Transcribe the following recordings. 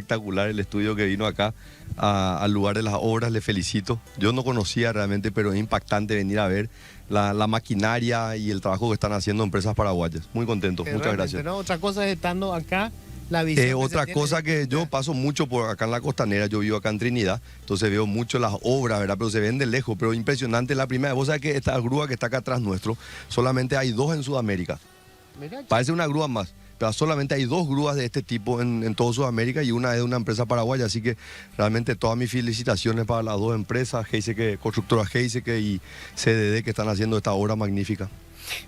espectacular el estudio que vino acá al lugar de las obras, le felicito. Yo no conocía realmente, pero es impactante venir a ver la maquinaria y el trabajo que están haciendo empresas paraguayas. Muy contento, muchas gracias. ¿No? Otra cosa es estando acá, la visión. Otra cosa que yo paso mucho por acá en la costanera, yo vivo acá en Trinidad, entonces veo mucho las obras, ¿verdad? Pero se ven de lejos, pero impresionante la primera. Vos sabés que esta grúa que está acá atrás nuestro, solamente hay 2 en Sudamérica. Parece una grúa más, pero solamente hay 2 grúas de este tipo en toda Sudamérica y una es de una empresa paraguaya, así que realmente todas mis felicitaciones para las 2 empresas, Constructora Heiseke y CDD, que están haciendo esta obra magnífica.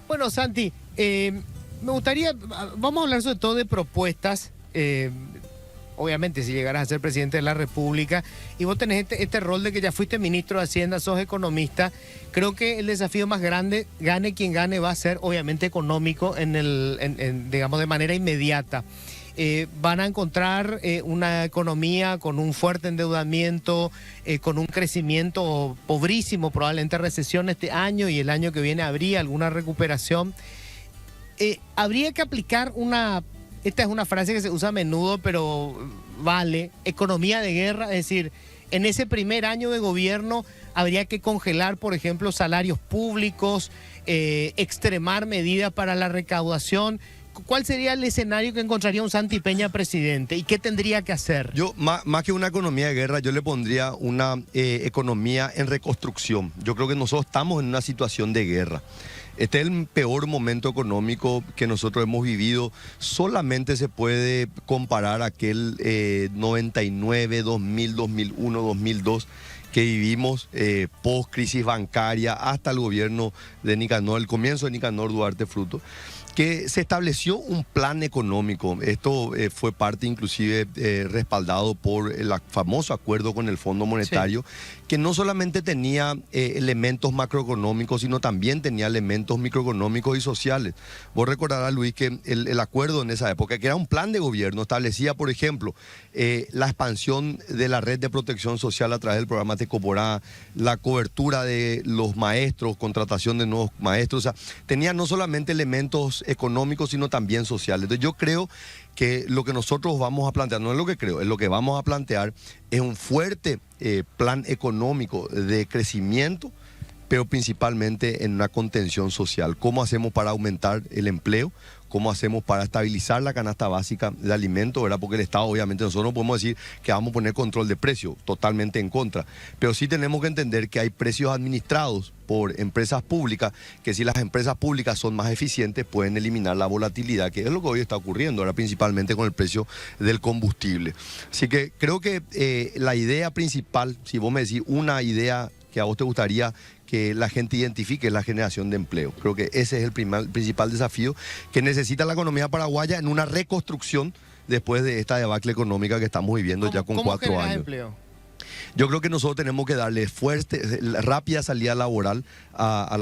Bueno, Santi, me gustaría, vamos a hablar sobre todo de propuestas, obviamente si llegaras a ser presidente de la República y vos tenés este rol de que ya fuiste ministro de Hacienda, sos economista, creo que el desafío más grande, gane quien gane, va a ser obviamente económico digamos de manera inmediata. Van a encontrar una economía con un fuerte endeudamiento, con un crecimiento pobrísimo, probablemente recesión este año y el año que viene habría alguna recuperación. Habría que aplicar esta es una frase que se usa a menudo, pero vale, economía de guerra, es decir, en ese primer año de gobierno habría que congelar, por ejemplo, salarios públicos, extremar medidas para la recaudación. ¿Cuál sería el escenario que encontraría un Santi Peña presidente y qué tendría que hacer? Yo, más que una economía de guerra, yo le pondría una economía en reconstrucción. Yo creo que nosotros estamos en una situación de guerra. Este es el peor momento económico que nosotros hemos vivido. Solamente se puede comparar aquel 99, 2000, 2001, 2002 que vivimos post-crisis bancaria hasta el gobierno de Nicanor, el comienzo de Nicanor Duarte Fruto, que se estableció un plan económico. Esto fue parte inclusive respaldado por el famoso acuerdo con el Fondo Monetario, sí, que no solamente tenía elementos macroeconómicos, sino también tenía elementos microeconómicos y sociales. Vos recordarás, Luis, que el acuerdo en esa época, que era un plan de gobierno, establecía, por ejemplo, la expansión de la red de protección social a través del programa Tecoporá, la cobertura de los maestros, contratación de nuevos maestros. O sea, tenía no solamente elementos económicos, sino también sociales. Entonces yo creo que lo que nosotros vamos a plantear, no es lo que creo, es lo que vamos a plantear, es un fuerte plan económico de crecimiento, pero principalmente en una contención social. ¿Cómo hacemos para aumentar el empleo? ¿Cómo hacemos para estabilizar la canasta básica de alimentos? ¿Verdad? Porque el Estado, obviamente, nosotros no podemos decir que vamos a poner control de precios, totalmente en contra. Pero sí tenemos que entender que hay precios administrados por empresas públicas, que si las empresas públicas son más eficientes, pueden eliminar la volatilidad, que es lo que hoy está ocurriendo, ahora principalmente con el precio del combustible. Así que creo que la idea principal, si vos me decís una idea que a vos te gustaría que la gente identifique, es la generación de empleo. Creo que ese es el principal desafío que necesita la economía paraguaya en una reconstrucción después de esta debacle económica que estamos viviendo ya con 4 años. Empleo? Yo creo que nosotros tenemos que darle rápida salida laboral a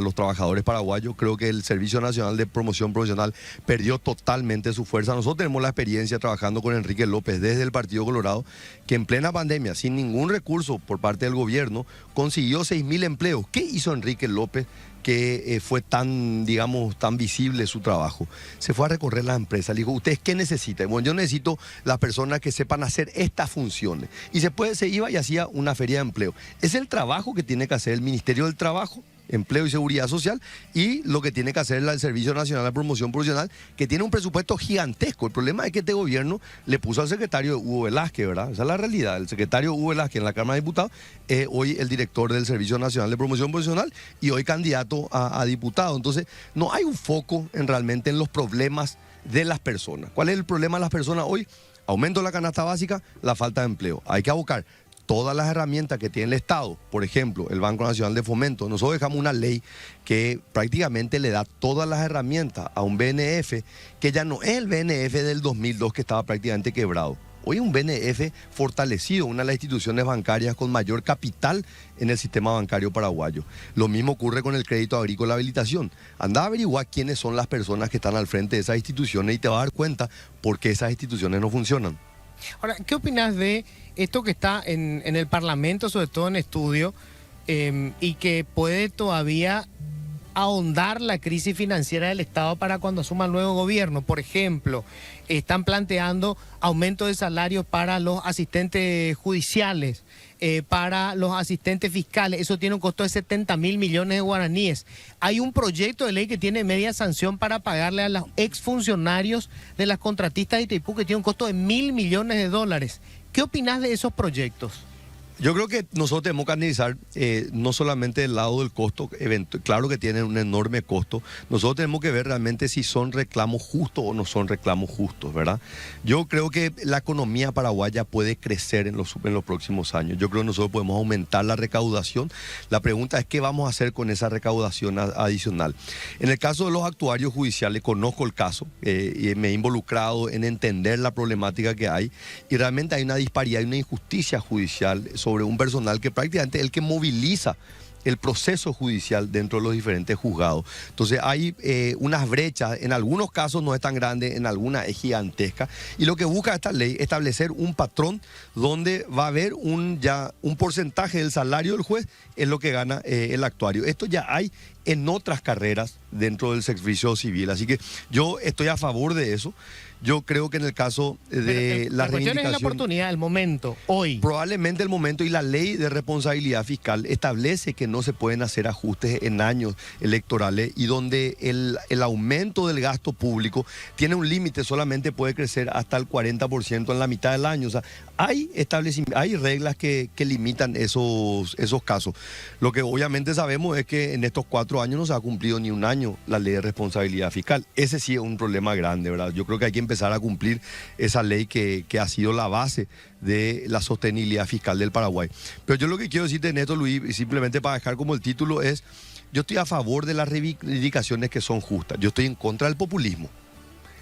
los trabajadores paraguayos. Creo que el Servicio Nacional de Promoción Profesional perdió totalmente su fuerza. Nosotros tenemos la experiencia trabajando con Enrique López desde el Partido Colorado, que en plena pandemia, sin ningún recurso por parte del gobierno, consiguió 6.000 empleos. ¿Qué hizo Enrique López que fue tan, digamos, tan visible su trabajo? Se fue a recorrer las empresas, le dijo, ¿ustedes qué necesitan? Bueno, yo necesito las personas que sepan hacer estas funciones. Y se iba y hacía una feria de empleo. Es el trabajo que tiene que hacer el Ministerio del Trabajo, Empleo y Seguridad Social, y lo que tiene que hacer el Servicio Nacional de Promoción Profesional, que tiene un presupuesto gigantesco. El problema es que este gobierno le puso al secretario Hugo Velázquez, ¿verdad? Esa es la realidad. El secretario Hugo Velázquez en la Cámara de Diputados es hoy el director del Servicio Nacional de Promoción Profesional y hoy candidato a diputado. Entonces, no hay un foco realmente en los problemas de las personas. ¿Cuál es el problema de las personas hoy? Aumento de la canasta básica, la falta de empleo. Hay que abocar todas las herramientas que tiene el Estado, por ejemplo, el Banco Nacional de Fomento. Nosotros dejamos una ley que prácticamente le da todas las herramientas a un BNF, que ya no es el BNF del 2002 que estaba prácticamente quebrado. Hoy un BNF fortalecido, una de las instituciones bancarias con mayor capital en el sistema bancario paraguayo. Lo mismo ocurre con el crédito agrícola habilitación. Anda a averiguar quiénes son las personas que están al frente de esas instituciones y te vas a dar cuenta por qué esas instituciones no funcionan. Ahora, ¿qué opinas de esto que está en el Parlamento, sobre todo en estudio, y que puede todavía ahondar la crisis financiera del Estado para cuando asuma el nuevo gobierno. Por ejemplo, están planteando aumento de salarios para los asistentes judiciales, para los asistentes fiscales. Eso tiene un costo de 70.000 millones de guaraníes. Hay un proyecto de ley que tiene media sanción para pagarle a los exfuncionarios de las contratistas de Itaipú, que tiene un costo de 1.000 millones de dólares. ¿Qué opinás de esos proyectos? Yo creo que nosotros tenemos que analizar no solamente el lado del costo, claro que tienen un enorme costo, nosotros tenemos que ver realmente si son reclamos justos o no son reclamos justos, ¿verdad? Yo creo que la economía paraguaya puede crecer en los próximos años. Yo creo que nosotros podemos aumentar la recaudación. La pregunta es qué vamos a hacer con esa recaudación adicional. En el caso de los actuarios judiciales, conozco el caso y me he involucrado en entender la problemática que hay y realmente hay una disparidad, hay una injusticia judicial sobre un personal que prácticamente es el que moviliza el proceso judicial dentro de los diferentes juzgados. Entonces hay unas brechas, en algunos casos no es tan grande, en algunas es gigantesca, y lo que busca esta ley es establecer un patrón donde va a haber un porcentaje del salario del juez es lo que gana el actuario. Esto ya hay en otras carreras dentro del servicio civil, así que yo estoy a favor de eso. Yo creo que en el caso de la cuestión es la oportunidad, el momento, hoy. Probablemente el momento, y la ley de responsabilidad fiscal establece que no se pueden hacer ajustes en años electorales y donde el aumento del gasto público tiene un límite, solamente puede crecer hasta el 40% en la mitad del año. O sea, hay reglas que limitan esos casos. Lo que obviamente sabemos es que en estos 4 años no se ha cumplido ni un año la ley de responsabilidad fiscal. Ese sí es un problema grande, ¿verdad? Yo creo que hay que empezar a cumplir esa ley que ha sido la base de la sostenibilidad fiscal del Paraguay. Pero yo lo que quiero decirte en esto, Luis, simplemente para dejar como el título es, yo estoy a favor de las reivindicaciones que son justas. Yo estoy en contra del populismo.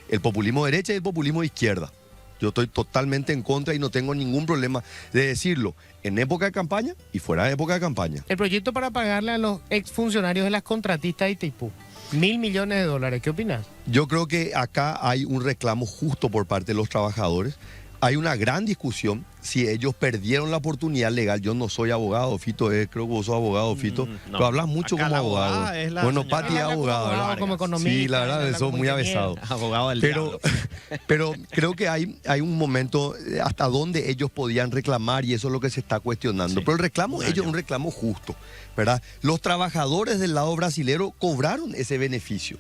El populismo de derecha y el populismo de izquierda. Yo estoy totalmente en contra y no tengo ningún problema de decirlo en época de campaña y fuera de época de campaña. El proyecto para pagarle a los exfuncionarios de las contratistas de Itaipú, 1.000 millones de dólares, ¿qué opinas? Yo creo que acá hay un reclamo justo por parte de los trabajadores. Hay una gran discusión si ellos perdieron la oportunidad legal. Yo no soy abogado, Fito, creo que vos sos abogado, Fito. No. Pero hablas mucho como abogado. Bueno, Pati es abogado. Como economista. Sí, la verdad, eso es muy avesado. Abogado del pero creo que hay un momento hasta donde ellos podían reclamar y eso es lo que se está cuestionando. Sí. Pero el reclamo ellos es un reclamo justo, ¿verdad? Los trabajadores del lado brasilero cobraron ese beneficio.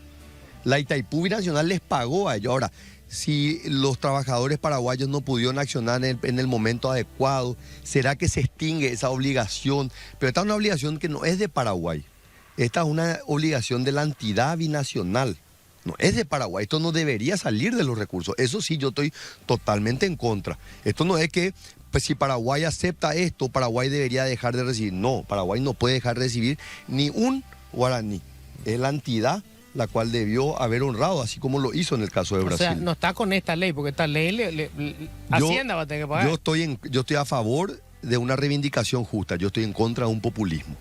La Itaipú Binacional les pagó a ellos. Ahora, si los trabajadores paraguayos no pudieron accionar en el momento adecuado, ¿será que se extingue esa obligación? Pero esta es una obligación que no es de Paraguay. Esta es una obligación de la entidad binacional. No es de Paraguay. Esto no debería salir de los recursos. Eso sí, yo estoy totalmente en contra. Esto no es que pues, si Paraguay acepta esto, Paraguay debería dejar de recibir. No, Paraguay no puede dejar de recibir ni un guaraní. Es la entidad la cual debió haber honrado, así como lo hizo en el caso de Brasil. O sea, no está con esta ley, porque esta ley Hacienda va a tener que pagar. Yo estoy a favor de una reivindicación justa, yo estoy en contra de un populismo.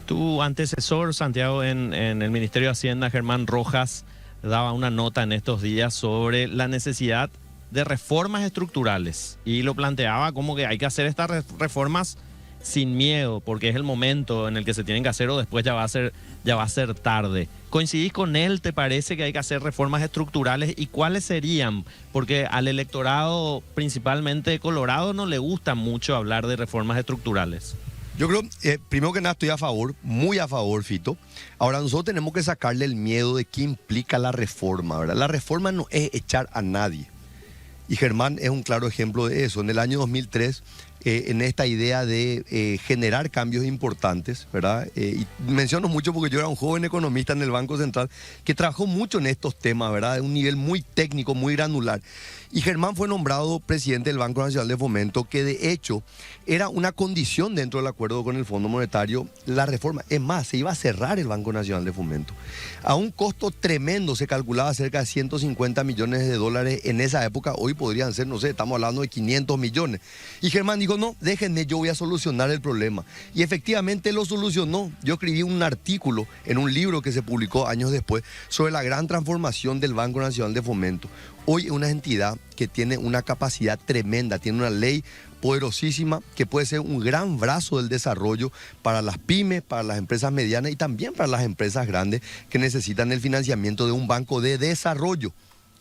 Tu antecesor, Santiago, en el Ministerio de Hacienda, Germán Rojas, daba una nota en estos días sobre la necesidad de reformas estructurales y lo planteaba como que hay que hacer estas reformas sin miedo, porque es el momento en el que se tienen que hacer o después ya va a ser tarde. ¿Coincidís con él? ¿Te parece que hay que hacer reformas estructurales? ¿Y cuáles serían? Porque al electorado, principalmente de Colorado, no le gusta mucho hablar de reformas estructurales. Yo creo, primero que nada, estoy a favor, muy a favor, Fito. Ahora, nosotros tenemos que sacarle el miedo de qué implica la reforma, ¿verdad? La reforma no es echar a nadie. Y Germán es un claro ejemplo de eso. En el año 2003, en esta idea de generar cambios importantes, ¿verdad? Y menciono mucho porque yo era un joven economista en el Banco Central que trabajó mucho en estos temas, ¿verdad? De un nivel muy técnico, muy granular. Y Germán fue nombrado presidente del Banco Nacional de Fomento, que de hecho era una condición dentro del acuerdo con el Fondo Monetario la reforma. Es más, se iba a cerrar el Banco Nacional de Fomento. A un costo tremendo, se calculaba cerca de 150 millones de dólares en esa época. Hoy podrían ser, no sé, estamos hablando de 500 millones. Y Germán dijo, no, déjenme, yo voy a solucionar el problema. Y efectivamente lo solucionó. Yo escribí un artículo en un libro que se publicó años después sobre la gran transformación del Banco Nacional de Fomento. hoy es una entidad que tiene una capacidad tremenda, tiene una ley poderosísima que puede ser un gran brazo del desarrollo para las pymes, para las empresas medianas y también para las empresas grandes que necesitan el financiamiento de un banco de desarrollo.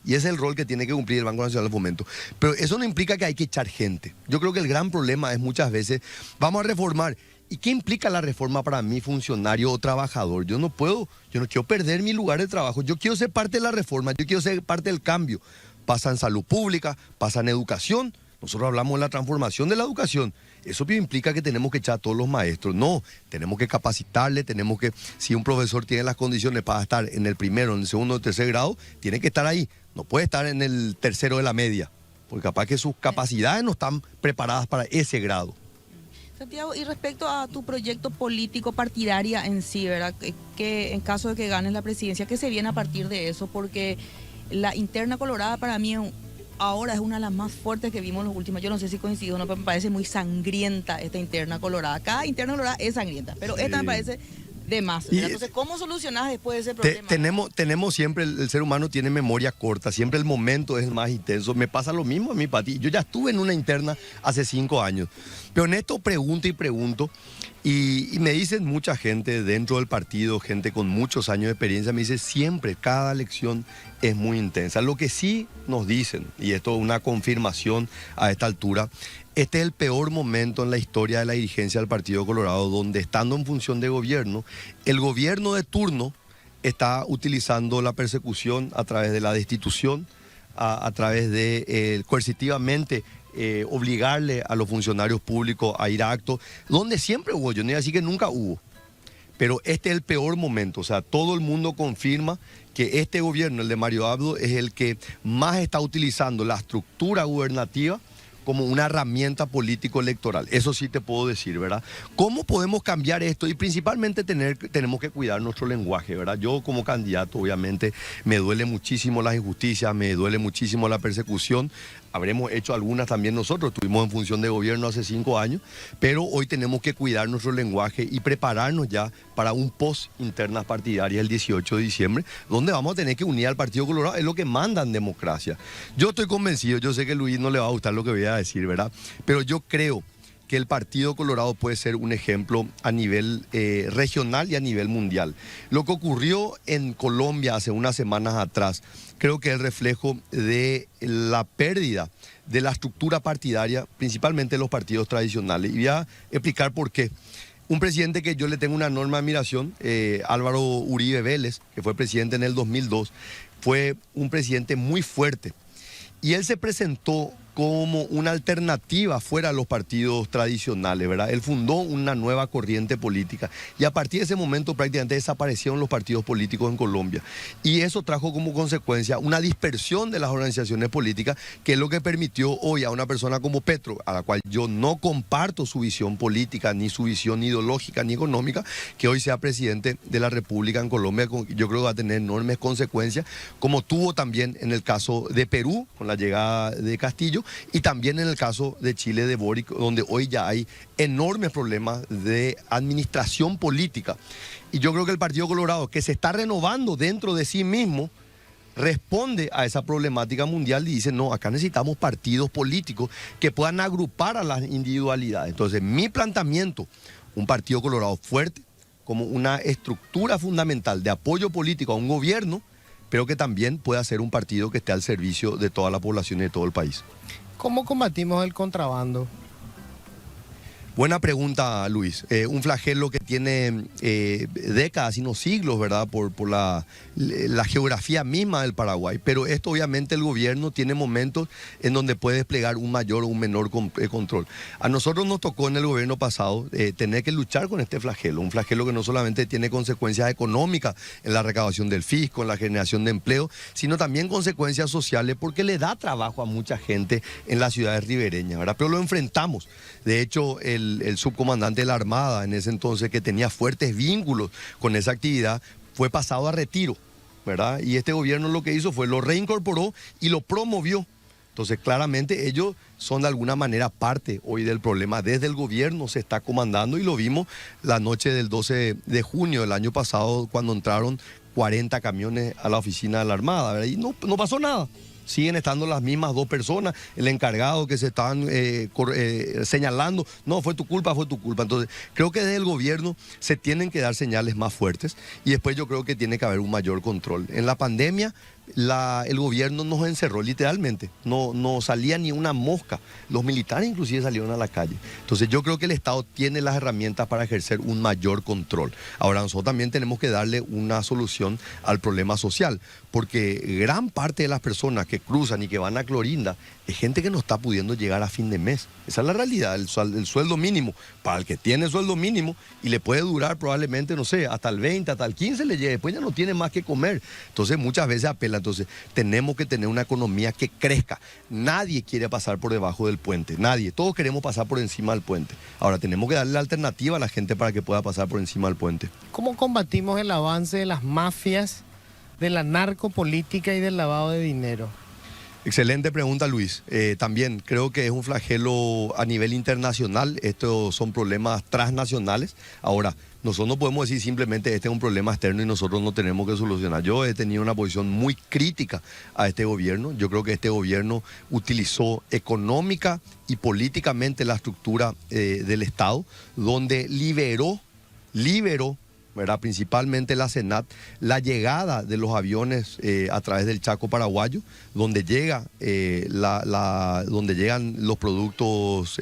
Y ese es el rol que tiene que cumplir el Banco Nacional de Fomento. Pero eso no implica que hay que echar gente. Yo creo que el gran problema es muchas veces, vamos a reformar. ¿Y qué implica la reforma para mí, funcionario o trabajador? Yo no quiero perder mi lugar de trabajo. Yo quiero ser parte de la reforma, yo quiero ser parte del cambio. Pasa en salud pública, pasa en educación. Nosotros hablamos de la transformación de la educación. Eso implica que tenemos que echar a todos los maestros. No, tenemos que capacitarle, tenemos que, si un profesor tiene las condiciones para estar en el primero, en el segundo o tercer grado, tiene que estar ahí. No puede estar en el tercero de la media, porque capaz que sus capacidades no están preparadas para ese grado. Santiago, y respecto a tu proyecto político partidaria en sí, ¿verdad? Que en caso de que ganes la presidencia, ¿qué se viene a partir de eso? Porque la interna colorada para mí ahora es una de las más fuertes que vimos en los últimos. Yo no sé si coincido o no, pero me parece muy sangrienta esta interna colorada. Cada interna colorada es sangrienta, pero esta me parece de más. Entonces, ¿cómo solucionás después ese problema? Tenemos siempre, el ser humano tiene memoria corta, siempre el momento es el más intenso. Me pasa lo mismo a mí, Pati. Yo ya estuve en una interna hace 5 años, pero en esto pregunto y pregunto, y me dicen mucha gente dentro del partido, gente con muchos años de experiencia, me dice siempre, cada elección es muy intensa. Lo que sí nos dicen, y esto es una confirmación a esta altura, este es el peor momento en la historia de la dirigencia del Partido Colorado, donde estando en función de gobierno, el gobierno de turno está utilizando la persecución a través de la destitución, a través de coercitivamente obligarle a los funcionarios públicos a ir a actos, donde siempre hubo, yo no iba a decir que nunca hubo, pero este es el peor momento. O sea, todo el mundo confirma que este gobierno, el de Mario Abdo, es el que más está utilizando la estructura gubernativa como una herramienta político-electoral. Eso sí te puedo decir, ¿verdad? ¿Cómo podemos cambiar esto? Y principalmente tenemos que cuidar nuestro lenguaje, ¿verdad? Yo como candidato, obviamente, me duele muchísimo las injusticias, me duele muchísimo la persecución. Habremos hecho algunas también nosotros, estuvimos en función de gobierno hace 5 años, pero hoy tenemos que cuidar nuestro lenguaje y prepararnos ya para un post internas partidarias el 18 de diciembre, donde vamos a tener que unir al Partido Colorado, es lo que manda en democracia. Yo estoy convencido, yo sé que a Luis no le va a gustar lo que voy a decir, ¿verdad? Pero yo creo que el Partido Colorado puede ser un ejemplo a nivel regional y a nivel mundial. Lo que ocurrió en Colombia hace unas semanas atrás, creo que es el reflejo de la pérdida de la estructura partidaria, principalmente en los partidos tradicionales. Y voy a explicar por qué. Un presidente que yo le tengo una enorme admiración, Álvaro Uribe Vélez, que fue presidente en el 2002, fue un presidente muy fuerte. Y él se presentó como una alternativa fuera de los partidos tradicionales, ¿verdad? Él fundó una nueva corriente política y a partir de ese momento prácticamente desaparecieron los partidos políticos en Colombia. Y eso trajo como consecuencia una dispersión de las organizaciones políticas, que es lo que permitió hoy a una persona como Petro, a la cual yo no comparto su visión política, ni su visión ideológica, ni económica, que hoy sea presidente de la República en Colombia. Yo creo que va a tener enormes consecuencias, como tuvo también en el caso de Perú, con la llegada de Castillo, y también en el caso de Chile de Boric, donde hoy ya hay enormes problemas de administración política. Y yo creo que el Partido Colorado, que se está renovando dentro de sí mismo, responde a esa problemática mundial y dice, no, acá necesitamos partidos políticos que puedan agrupar a las individualidades. Entonces, mi planteamiento, un Partido Colorado fuerte, como una estructura fundamental de apoyo político a un gobierno, pero que también pueda ser un partido que esté al servicio de toda la población y de todo el país. ¿Cómo combatimos el contrabando? Buena pregunta, Luis. Un flagelo que tiene décadas, sino siglos, ¿verdad? Por la geografía misma del Paraguay. Pero esto obviamente el gobierno tiene momentos en donde puede desplegar un mayor o un menor control. A nosotros nos tocó en el gobierno pasado tener que luchar con este flagelo. Un flagelo que no solamente tiene consecuencias económicas en la recaudación del fisco, en la generación de empleo, sino también consecuencias sociales, porque le da trabajo a mucha gente en las ciudades ribereñas, ¿verdad? Pero lo enfrentamos. De hecho, el subcomandante de la Armada, en ese entonces, que tenía fuertes vínculos con esa actividad, fue pasado a retiro, ¿verdad? Y este gobierno lo que hizo fue lo reincorporó y lo promovió. Entonces, claramente ellos son de alguna manera parte hoy del problema. Desde el gobierno se está comandando y lo vimos la noche del 12 de junio del año pasado, cuando entraron 40 camiones a la oficina de la Armada, ¿verdad? Y no pasó nada. siguen estando las mismas dos personas, el encargado que se están señalando, no, fue tu culpa, fue tu culpa. Entonces, creo que desde el gobierno se tienen que dar señales más fuertes y después yo creo que tiene que haber un mayor control. En la pandemia, el gobierno nos encerró literalmente, no salía ni una mosca, los militares inclusive salieron a la calle. Entonces yo creo que el Estado tiene las herramientas para ejercer un mayor control. Ahora nosotros también tenemos que darle una solución al problema social, porque gran parte de las personas que cruzan y que van a Clorinda es gente que no está pudiendo llegar a fin de mes. Esa es la realidad, el sueldo mínimo, para el que tiene sueldo mínimo y le puede durar probablemente, no sé, hasta el 20, hasta el 15 le llegue, después ya no tiene más que comer. Entonces muchas veces apela. Entonces tenemos que tener una economía que crezca. Nadie quiere pasar por debajo del puente, nadie. Todos queremos pasar por encima del puente. Ahora tenemos que darle la alternativa a la gente para que pueda pasar por encima del puente. ¿Cómo combatimos el avance de las mafias, de la narcopolítica y del lavado de dinero? Excelente pregunta, Luis. También creo que es un flagelo a nivel internacional. Estos son problemas transnacionales. Ahora, nosotros no podemos decir simplemente este es un problema externo y nosotros no tenemos que solucionar. Yo he tenido una posición muy crítica a este gobierno. Yo creo que este gobierno utilizó económica y políticamente la estructura del Estado, donde liberó, ¿verdad? Principalmente la SENAT, la llegada de los aviones a través del Chaco paraguayo, donde llegan los productos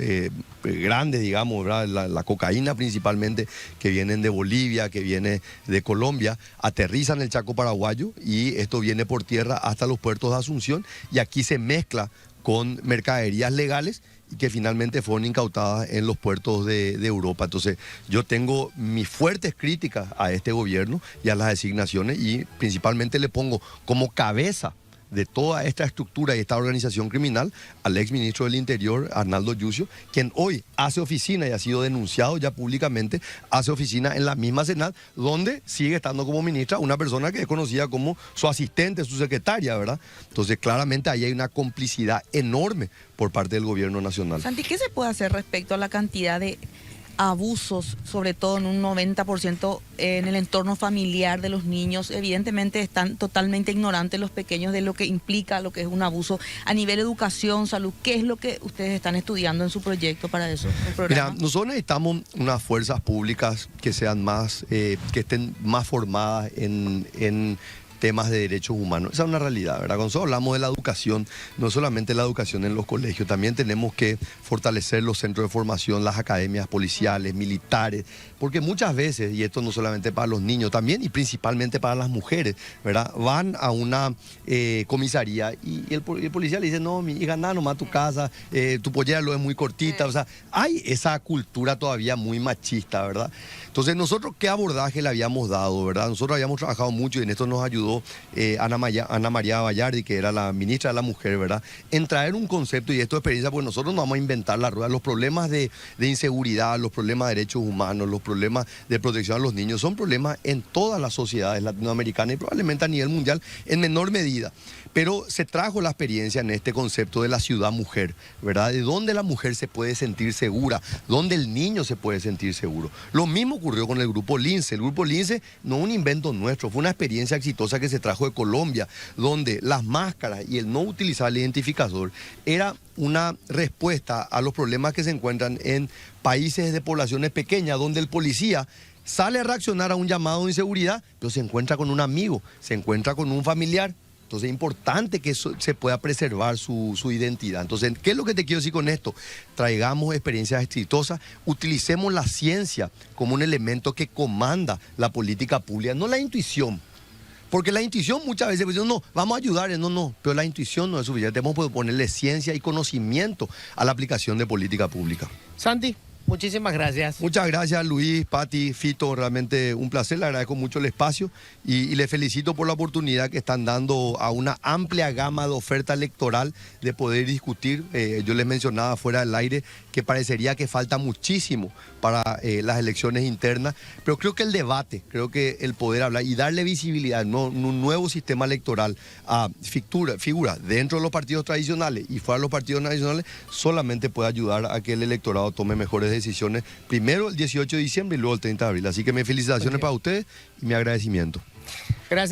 grandes, digamos, ¿verdad? La cocaína principalmente, que vienen de Bolivia, que viene de Colombia, aterrizan en el Chaco paraguayo y esto viene por tierra hasta los puertos de Asunción y aquí se mezcla con mercaderías legales y que finalmente fueron incautadas en los puertos de Europa. Entonces yo tengo mis fuertes críticas a este gobierno y a las designaciones y principalmente le pongo como cabeza de toda esta estructura y esta organización criminal al exministro del Interior, Arnaldo Yucio, quien hoy hace oficina y ha sido denunciado ya públicamente, hace oficina en la misma Senat, donde sigue estando como ministra una persona que es conocida como su asistente, su secretaria, ¿verdad? Entonces claramente ahí hay una complicidad enorme por parte del gobierno nacional. Santi, ¿qué se puede hacer respecto a la cantidad de abusos, sobre todo en un 90% en el entorno familiar de los niños? Evidentemente están totalmente ignorantes los pequeños de lo que implica lo que es un abuso a nivel educación, salud. ¿Qué es lo que ustedes están estudiando en su proyecto para eso? Mira, nosotros necesitamos unas fuerzas públicas que sean más, que estén más formadas en temas de derechos humanos. Esa es una realidad, ¿verdad? Cuando nosotros hablamos de la educación, no solamente la educación en los colegios, también tenemos que fortalecer los centros de formación, las academias policiales, militares, porque muchas veces, y esto no solamente para los niños, también y principalmente para las mujeres, ¿verdad? Van a una comisaría y el policía le dice, no, mi hija, nada, nomás tu casa, tu pollera lo es muy cortita, o sea, hay esa cultura todavía muy machista, ¿verdad? Entonces, nosotros, ¿qué abordaje le habíamos dado, verdad? Nosotros habíamos trabajado mucho y en esto nos ayudó Ana María Bayardi, que era la ministra de la Mujer, ¿verdad? En traer un concepto y esto de experiencia, porque nosotros no vamos a inventar la rueda. Los problemas de inseguridad, los problemas de derechos humanos, los problemas de protección a los niños, son problemas en todas las sociedades latinoamericanas y probablemente a nivel mundial en menor medida. Pero se trajo la experiencia en este concepto de la ciudad mujer, ¿verdad? De dónde la mujer se puede sentir segura, dónde el niño se puede sentir seguro. Lo mismo ocurrió con el Grupo Lince. El Grupo Lince no es un invento nuestro, fue una experiencia exitosa que se trajo de Colombia, donde las máscaras y el no utilizar el identificador era una respuesta a los problemas que se encuentran en países de poblaciones pequeñas, donde el policía sale a reaccionar a un llamado de inseguridad, pero se encuentra con un amigo, se encuentra con un familiar. Entonces es importante que se pueda preservar su identidad. Entonces, ¿qué es lo que te quiero decir con esto? Traigamos experiencias exitosas, utilicemos la ciencia como un elemento que comanda la política pública, no la intuición. Porque la intuición muchas veces pues, no, vamos a ayudar, no, pero la intuición no es suficiente. Tenemos que ponerle ciencia y conocimiento a la aplicación de política pública. Santi, muchísimas gracias. Muchas gracias, Luis, Pati, Fito, realmente un placer, le agradezco mucho el espacio y les felicito por la oportunidad que están dando a una amplia gama de oferta electoral de poder discutir. Yo les mencionaba fuera del aire que parecería que falta muchísimo para las elecciones internas, pero creo que el debate, creo que el poder hablar y darle visibilidad a un nuevo sistema electoral a figuras dentro de los partidos tradicionales y fuera de los partidos tradicionales solamente puede ayudar a que el electorado tome mejores decisiones, primero el 18 de diciembre y luego el 30 de abril. Así que mis felicitaciones para ustedes y mi agradecimiento. Gracias.